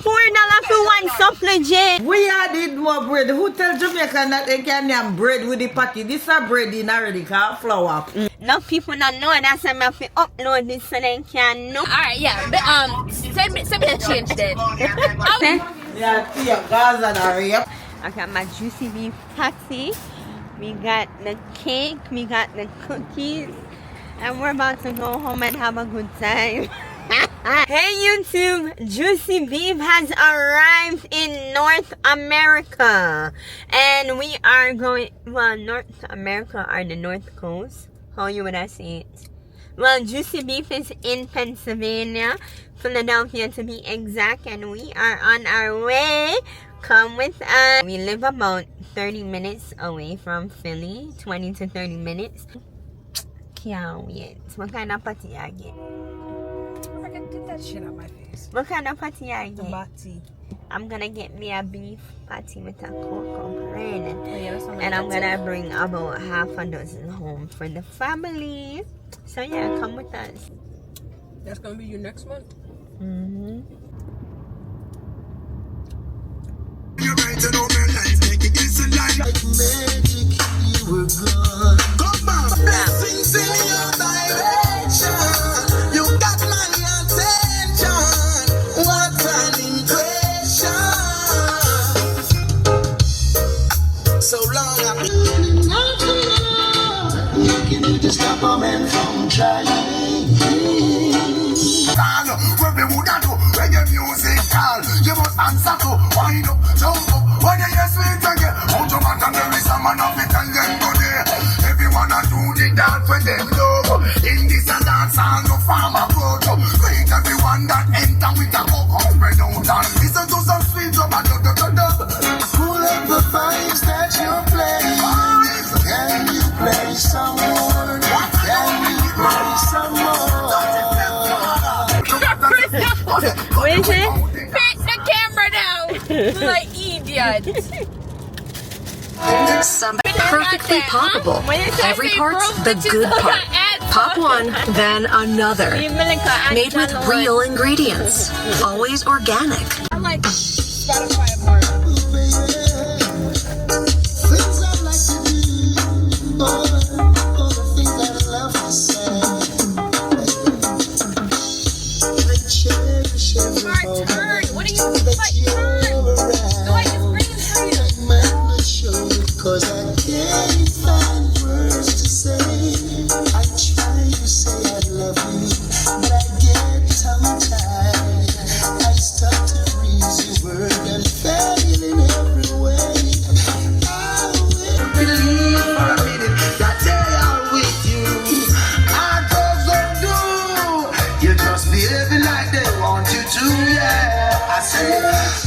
$4 for one supply, Jay. We are did more bread. Who tell Jamaican that they can have bread with the patty? This is bread in already, called flour. No people don't know that's why I have to upload this so they can know. Alright, yeah. But, send me the change then. Okay. Yeah, tea, Gaza and area. I got my juicy beef patty. We got the cake. We got the cookies. And we're about to go home and have a good time. Hey YouTube, Juicy Beef has arrived in North America. And we are going, well, North America are the North Coast. How you would I say it? Well, Juicy Beef is in Pennsylvania, Philadelphia to be exact. And we are on our way. Come with us. We live about 30 minutes away from Philly, 20 to 30 minutes. Can't wait. What kind of patty I get? Get that shit out my face. What kind of patty I get? Patty. I'm gonna get me a beef patty with a cocoa bread. Oh, yeah, that's And I'm gonna bring about half a dozen home for the family. So yeah, come with us. That's gonna be your next month. Mm-hmm. You brighten up your life, make it glisten like magic. You were gone. Come on, blessings in your direction. You got my attention. What an impression. So long I've been making you to stop a man from trying. Where we would do reggae music call. You must answer to wind up, jump up. When you hear sweet reggae, out of matter there is a man of Italian today. Everyone a do the dance when them love. In this a dance all no farm approach. Greet everyone that enter with a cocoa spread out and listen to some sweet drum and dub. Pull up the vibes that you're playing. Can you play some more? Can you play some more? What is it? Pick the camera now! Like idiot. Something perfectly poppable. Every part's the good part. Pop one, then another. Made with real ingredients. Always organic. I like Spotify more. Things I like to do, all the things that I love to say. I cherish every My moment turn. What are you that like? you're Turn. No, I around. just bring it to you. Man, show it 'cause I can't find words to say. I try to say I love you, but I get tongue-tied. I start to breeze your word and fail in every way. I will believe for a minute that they are with you. I just don't do. You just behaving like they want you to, yeah. I say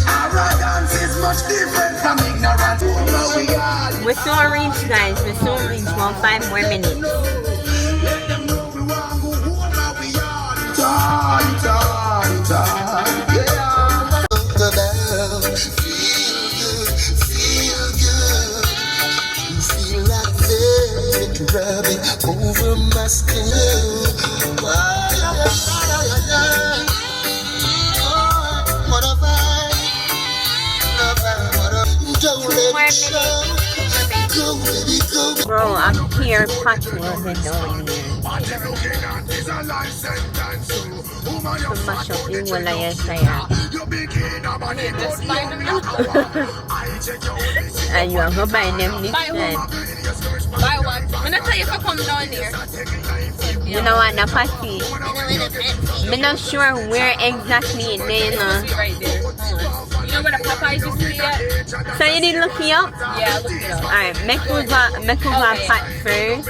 arrogance is much different from ignorance. But we are. We're so reach, guys. We're so reach. Well, 5 more minutes. Let them know we want go home now we are. Yeah. Feel good. You feel like velvet rubbing over my skin. What a vibe. Don't let it show. Go, baby, go. Bro, I'm here patty wasn't knowing you. To mash up the whole of your side. Just buy them now. And you are going to buy them this Buy time. one. Buy one. I'm gonna tell you if I come down here. You know what, the patty? I'm not sure where exactly they know. Right there. You know where the Popeyes used to be at? So you did look me up? Yeah, look it up. Alright, make we go pat first.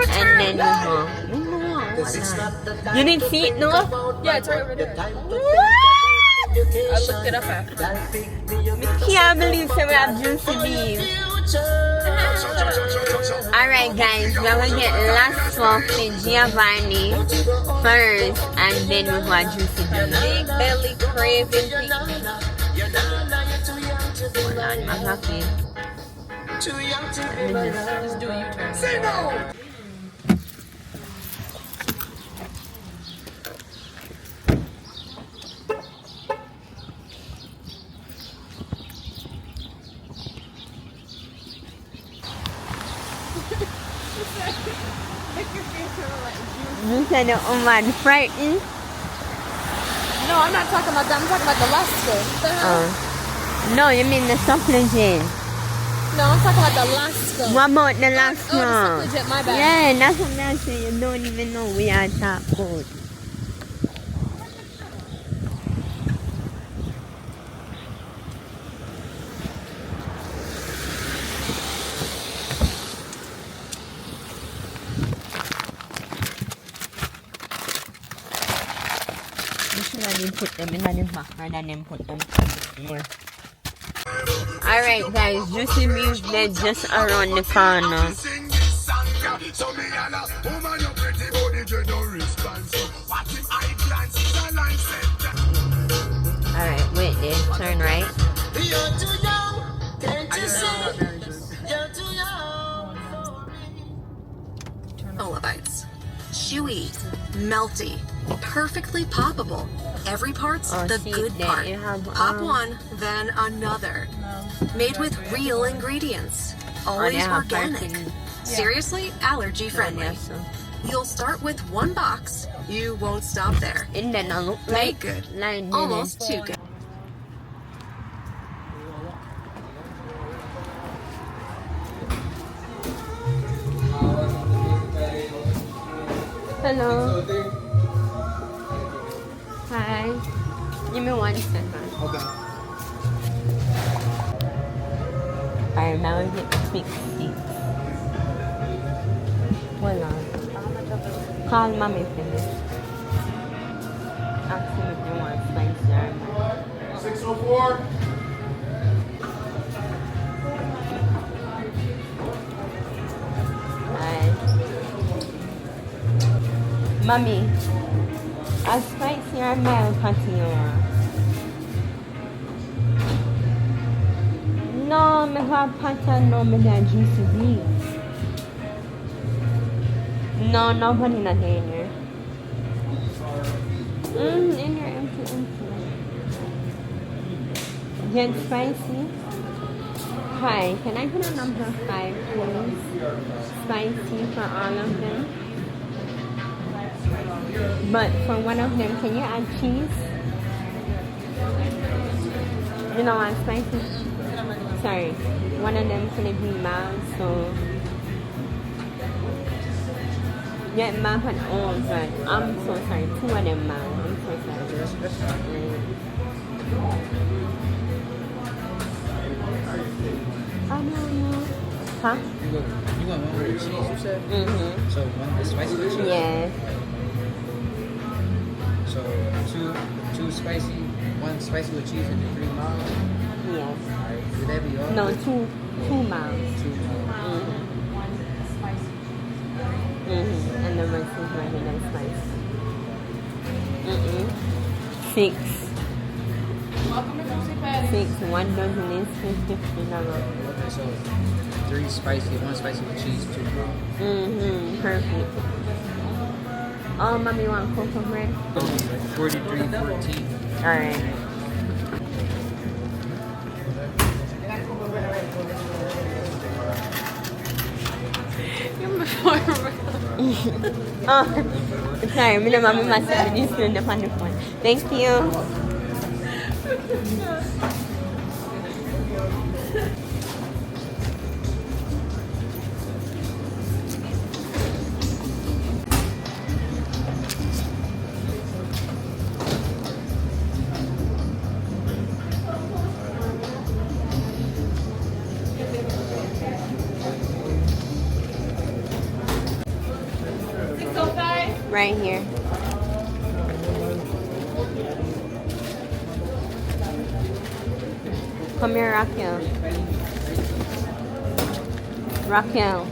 And then you go. You didn't see it, no? Yeah, it's right over there. What? I looked it up after. I can't believe so we have Juicy Beef. Alright guys, we're gonna get last one for Giovanni first and then we'll go to Juicy Beef. Big belly craving people. Hold on, I'm happy. Just do a U-turn. Say no! said the woman frightened. No, I'm not talking about that. I'm talking about the Alaska. What the hell? No, you mean the supplicant. No, I'm talking about the Alaska. What about the last Oh, the one? supplicant, my bad. Yeah, that's what I'm saying. You don't even know we are top code. I didn't put them in the background and then put them more. Alright guys, Juicy Music just around the corner. Alright, wait there, turn right. You're too young, can't you see? You're too young for me. Olivites. Chewy, melty, perfectly poppable. Every part's the see, good there part. you have, Pop one, then another. Made with real ingredients. Always they have organic. parking. Seriously, allergy friendly. Yeah, so. You'll start with one box. You won't stop there. And then I look Make like good. line Almost too good. Hello. Hi. Give me 1 second. Okay. Alright, now we get to pick seats. Hold on. Call mommy for this. Ask him if you want spicy or not. 604. Hi. Mommy, a spicy or mild patty you want? No, me have patty no me have juicy beef. No, nobody not in here. In here, empty. Get spicy. Hi, can I get a number 5, please? Spicy for all of them. But for one of them, can you add cheese? You know what, spicy? Sorry, one of them can be mild, so get mild and all, but I'm so sorry. 2 of them mild. I'm so sorry. I don't know. Huh? You want one with cheese, you said? Mm-hmm. So one with spicy with cheese? Yeah. So two spicy, one spicy with cheese and then 3 mild? Yes. Alright, would that be all? No, two miles. 2 mild. And the rest is regular spice. 6. Welcome to Juicy Patty. 6. 1 dozen is $50. Okay, so 3 spicy, 1 spicy with cheese, 2 mild. Perfect. Oh, mommy, you want cocoa bread? 43.14. Alright. Oh, sorry, my mommy must have been doing the funny one. Thank you. Right here. Come here, Raquel. Raquel.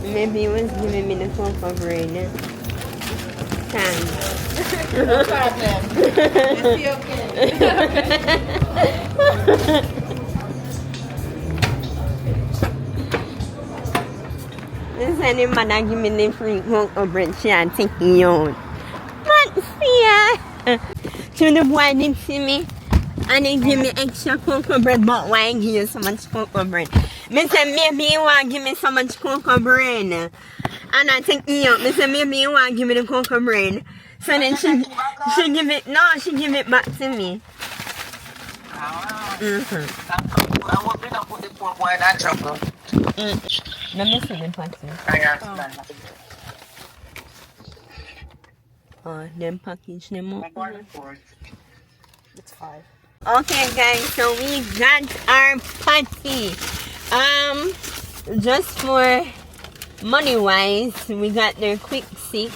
Maybe he was giving me the phone cover right now. Thanks. No problem. It's okay. This any man that give me the free cocoa bread, she had taken you out. But see ya. So the boy didn't see me. And he give me extra cocoa bread, but why I give you so much cocoa bread? Me say maybe you want to give me so much cocoa bread. And I think you me say maybe you want to give me the cocoa bread. So then she give it, no, she give it back to me. Mm-hmm. I want to put the poor boy in that trouble. Let me see the package. Oh, them package, them up. It's 5. Okay, guys, so we got our patty. Just for money wise, we got their quick 6,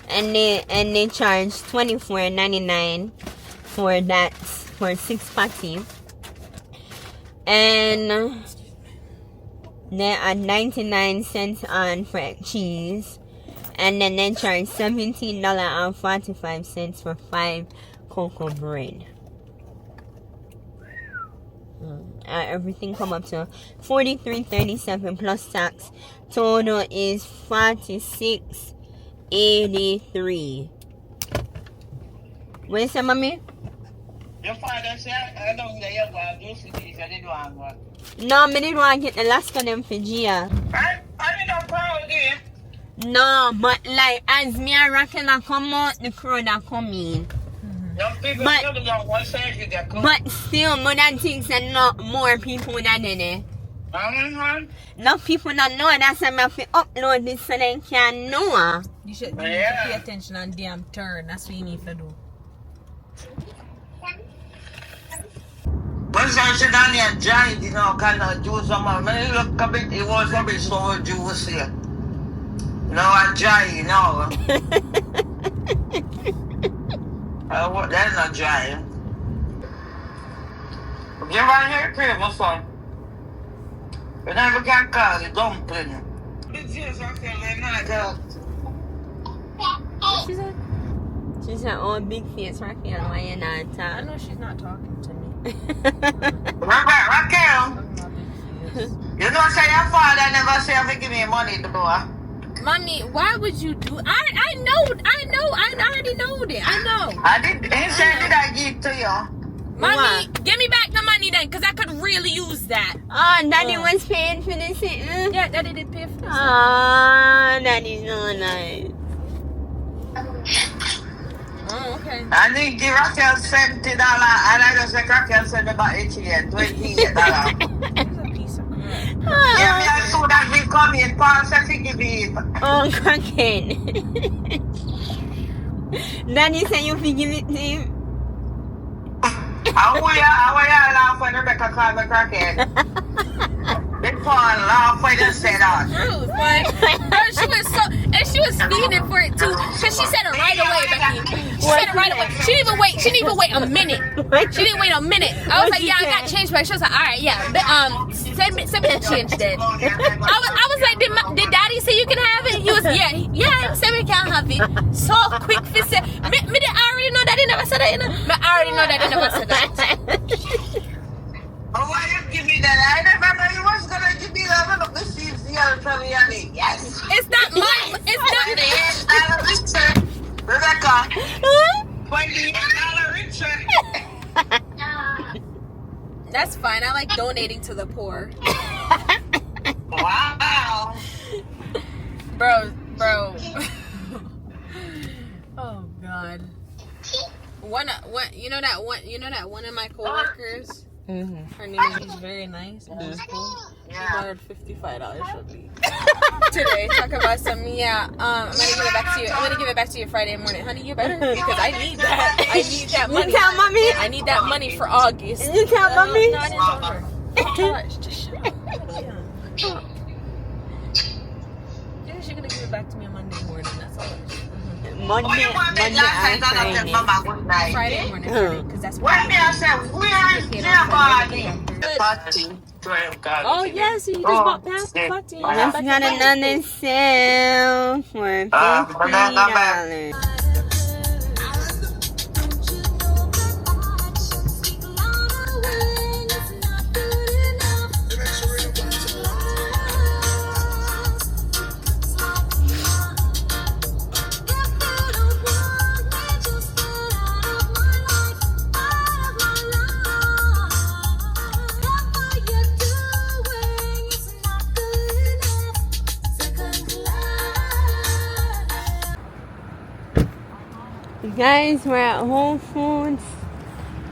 and they charge $24.99 for that, for 6 patties, and they are 99 cents on for cheese, and then they charge $17.45 for 5 cocoa bread. Everything come up to $43.37 plus tax. Total is $46.83. What you say, mommy? Your father said, I don't know you're going to do this. I didn't want one. No, me didn't want to get the last of them for Gia. I didn't know again. No, but like as me and Raquel come out, the crew that come in. But still, more than things and not more people that did it. Enough people that know, that's why I have to upload this so they can know. You should pay attention on damn turn. That's what you need to do. When I sit down there and giant, you know, kind of juice on my man, look a bit, it was a bit so juice here. No, I giant, you know. That's not giant. Get right here, crib, my son. You never got caught, you dumpling. She said, She said, oh, big face, Raquel, why you not I talking? know she's not talking to me. Raquel, you don't say your father never say if you give me money to go. Mommy, why would you do? I already know that. I know. I did. He said, did I give to you? Mommy, What? give me back the money then, because I could really use that. Oh, Daddy was paying for this. Yeah, Daddy did pay for this. Oh, Daddy's so nice. Oh, okay. I need give Raquel $70 and I just like Raquel said about $28. It's a piece of crap. Yeah, me I saw that we come in, Paul said he give me it. Oh, crackhead. Daddy said you forgive it to him. How will you laugh when Rebecca called me crackhead? They Paul laugh when you say that. Truth, but she was speeding for it too, because she said it right away, Becky. She said it right away. She didn't even wait a minute. She didn't wait a minute. I was like, yeah, I got change back. She was like, all right, yeah, send me the change then. I was like, did Daddy say you can have it? He was, yeah, he said we can have it. So quick, he said, me I already know that he never said that, you know. I already know that he never said that. Oh, why you give me that? I never know you was gonna give me that. I'm gonna see you. Yes. It's not mine. It's not. Rebecca. $28 richer. That's fine. I like donating to the poor. Wow. Bro. Oh God. You know that one of my coworkers. Mm-hmm. Her name is very nice and she's cool. She borrowed $55 from me today. Talk about some. Yeah. I'm gonna give it back to you. I'm gonna give it back to you Friday morning, honey. You better, because I need that. I need that money. You tell mommy? I need that money for August. You tell mommy? No, I didn't tell her. Gosh, just shut up. Yeah, she's gonna give it back to me on Monday morning. That's all. Monday and Friday. Friday morning, because that's What me I said, where is their body? Oh yes, you just bought past the party. Just got another sale for $50. Guys, we're at Whole Foods.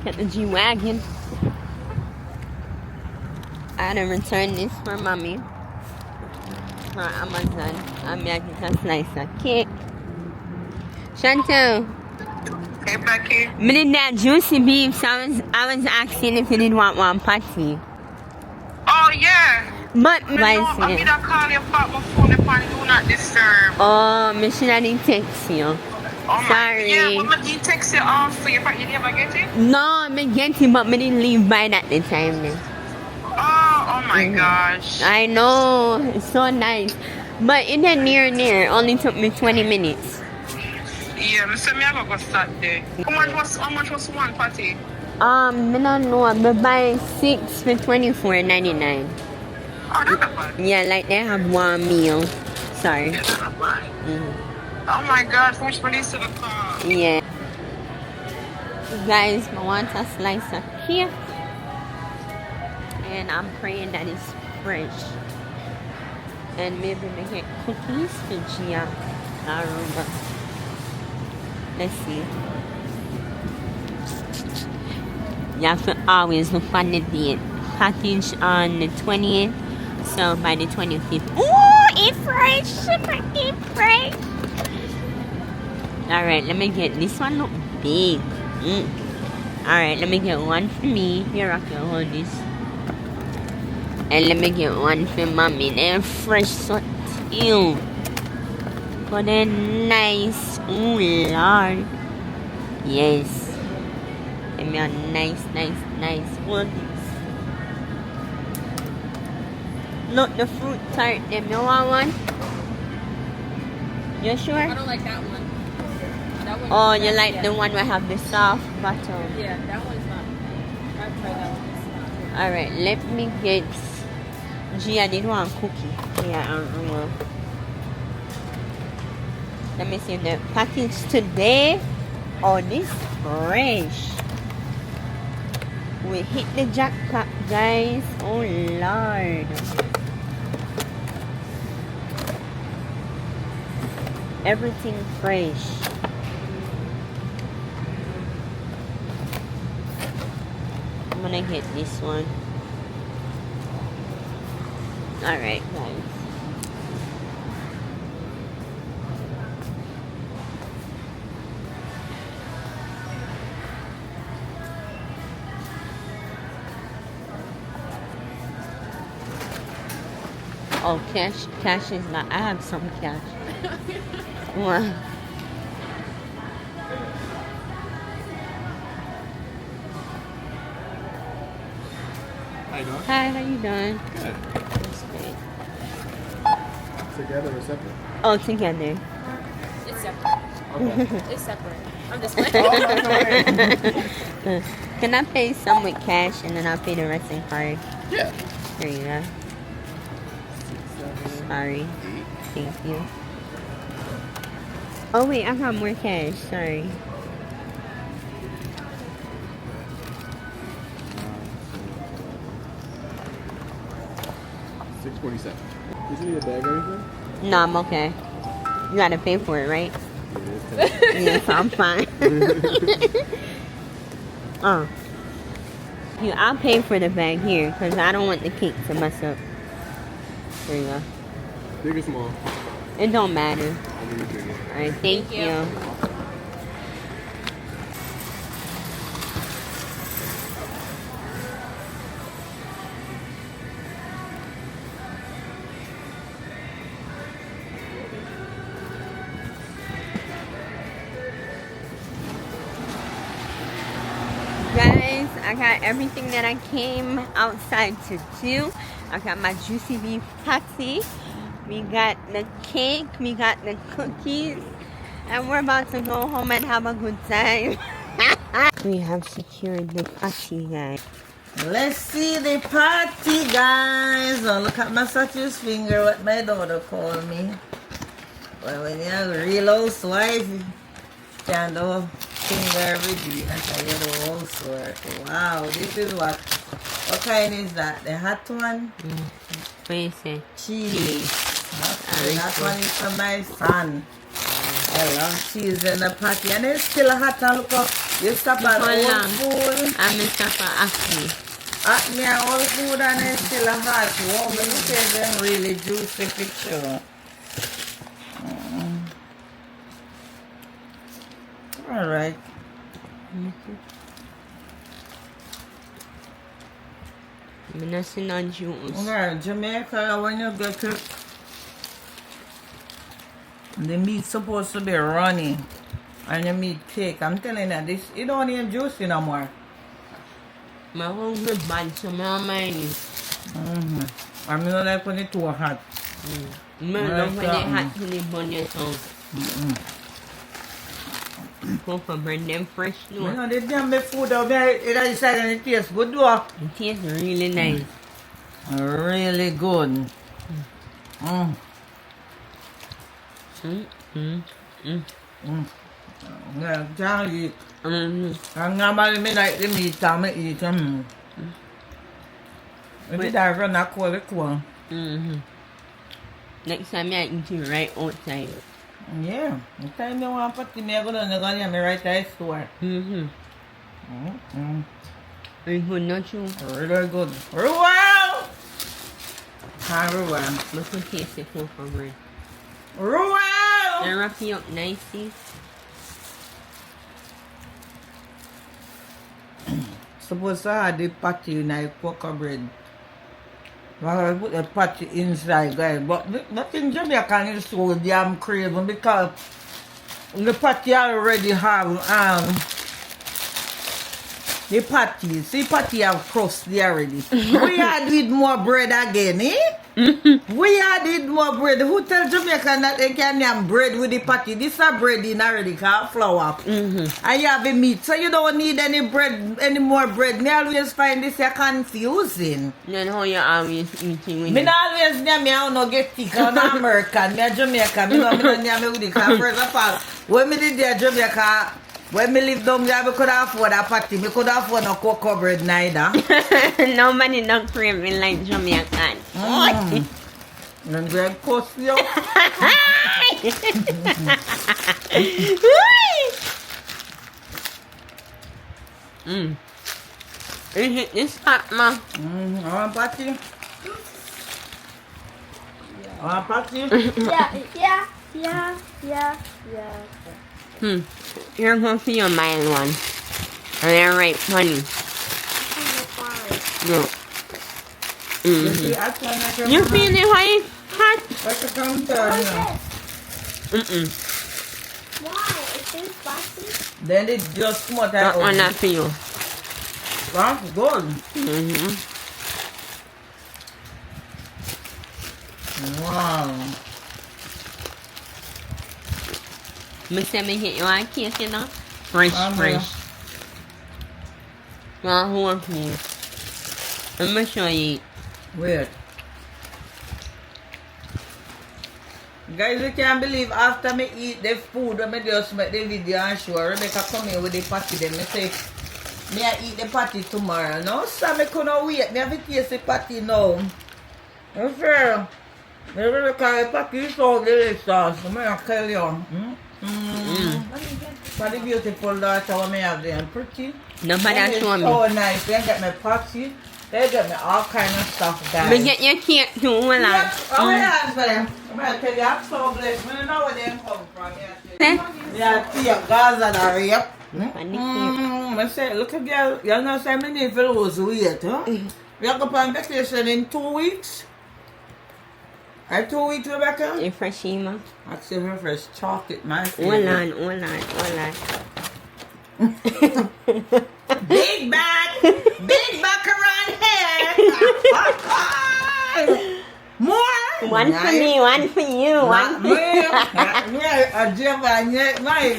Got the G-Wagon. I had to return this for mommy. For Amazon. I'm making a slice of cake. Chantel. Hey, Becky. Me did that juicy beef, so I was asking if you didn't want one patty. Oh, yeah. But I mean, I call you back my phone if I do not disturb. oh, me should have text you. Oh my, Sorry. yeah, but I text you off for you, but you never get it? No, me get it, but me didn't leave by that the time. Then. Oh my gosh. I know, it's so nice. But it ain't near. Only took me 20 minutes. Yeah, me say me I go start there. How much was one patty? Me don't know, I buy 6 for $24.99. Oh, that's not bad. Yeah, like they have one meal. Sorry. That's not bad. Oh my gosh, which police to the car? Yeah. Guys, I want a slice of cake. And I'm praying that it's fresh. And maybe we get cookies for Gia Aruba. Let's see. You have to always look on the date. Package on the 20th. So by the 25th. Ooh, it's fresh! It's fresh! Alright, let me get this one. Look big. Alright, let me get one for me. Here, I can hold this. And let me get one for mommy. They're fresh, so ew. But they're nice. Ooh, Lord. Yes. Give me a nice one. Look, the fruit tart. Them, you want one? You sure? I don't like that one. That one Oh, you like the one where have the soft bottom? Yeah, that one's not. I've tried that one. Alright, let me get... Gia did want cookie. Yeah, I don't know. Let me see the package today. Oh, this fresh. We hit the jackpot, guys. Oh, Lord. Everything fresh. I'm gonna get this one. Alright, guys. Oh, cash is not. I have some cash. What? How you doing? Hi, how you doing? Good. That's great. Together or separate? Oh, together. It's separate. Okay. It's separate. I'm just playing. Can I pay some with cash and then I'll pay the rest in card? Yeah. There you go. 6, 7, Sorry. 8. Thank you. Oh wait, I got more cash. Sorry. 647. Does you need a bag or anything? No, I'm okay. You gotta pay for it, right? Yeah, Yes, I'm fine. I'll pay for the bag here because I don't want the cake to mess up. There you go. big or small? It don't matter. I'll leave it bigger. Alright, thank you. you. Guys, I got everything that I came outside to do. I got my juicy beef patty. We got the cake. We got the cookies. And we're about to go home and have a good time. We have secured the patty, guys. Let's see the party, guys. Oh, look at my statue's finger, what my daughter call me. Well, when you're a real housewife, you can do finger every day. That's how you do housework. Wow, this is what kind is that? The hot one? What do you say? Chili. That one is for my son. I love cheese in the patty. And it's still hot and look up. You stop at Whole Food. I'm a supper acne. At me Whole Food and it's still hot. Wow, but you say them really juicy picture. Alright. I'm not seeing no juice. Well, Jamaica, when you get it, the meat's supposed to be runny. And the meat thick. I'm telling you, this it don't need juicy no more. My home is bad, so my mind is. I mean, not like when it's too hot. I love when they hot to the bun your tongue. Cocoa bread, them fresh, You no. know, they damn me food out there, it inside and it tastes good though. It tastes really nice. Really good. Yeah, can't eat. And normally me like the meat, I eat them. But did I run a cold cool? Next time I eat it right outside. Yeah. The time you want to put me, I'm going to get me right at the store. Very good, not you? Really good. Wow! Wow. Must have tasted cocoa bread. Wow! They wrap you up nicely. Suppose to have the patty in the cocoa bread. Well, I put the patty inside, guys. But nothing Jamaican is so damn crazy because the patty already have the patty. See, patty have crust there already. We added more bread again, eh? We added more bread. Who tell Jamaican that they can have bread with the patty? This is bread in already, called flour. And you have the meat, so you don't need any bread, any more bread. Me always find this confusing. Then how you always eating with Me it? not always near me, I don't get thick. I'm American, me a Jamaican. Me don't near me with it. Because first of all, when me did there Jamaica, when me live down there, me could afford a patty. Me could afford no cocoa bread neither. Nobody don't crave me like Jamaican. And bread cost you. Is it this hot, ma? I want patty. I want patty. Yeah. You're going for your mild one. And they're right funny. No. You see, I can make a You feeling it hot? like a counter, you know. Why? It tastes spicy. Then it just come out That one like not for you. that's good. Wow. Me say me hit you on cake, you know? Fresh. Well, hold please. Let me show you. Weird. Guys, you can't believe after me eat the food, when me just make the video and show Rebecca come here with the patty, then me say, me I eat the patty tomorrow. No, sir, me couldn't wait. Me have to taste the patty now. You see? Rebecca, the patty is so delicious. Me I tell you. For the beautiful daughter what me have there, pretty. Nobody And show it's me. so nice. They get me patty. They get me all kind of stuff, guys. Me get your cake too, hold on. Yeah, oh yeah, for them. I'm gonna tell you, I'm so blessed. I don't know where they come from. Yeah, see your Gaza and rape. I say, look at girl, you know, say me need to lose weight, huh? We are going on vacation in 2 weeks. 2 weeks, Rebecca? You fresh, Ema? I see her fresh chocolate, my Hold favorite. on. Big back around here. More. One for me, one for you, one for Yeah, a Giovanni, mine.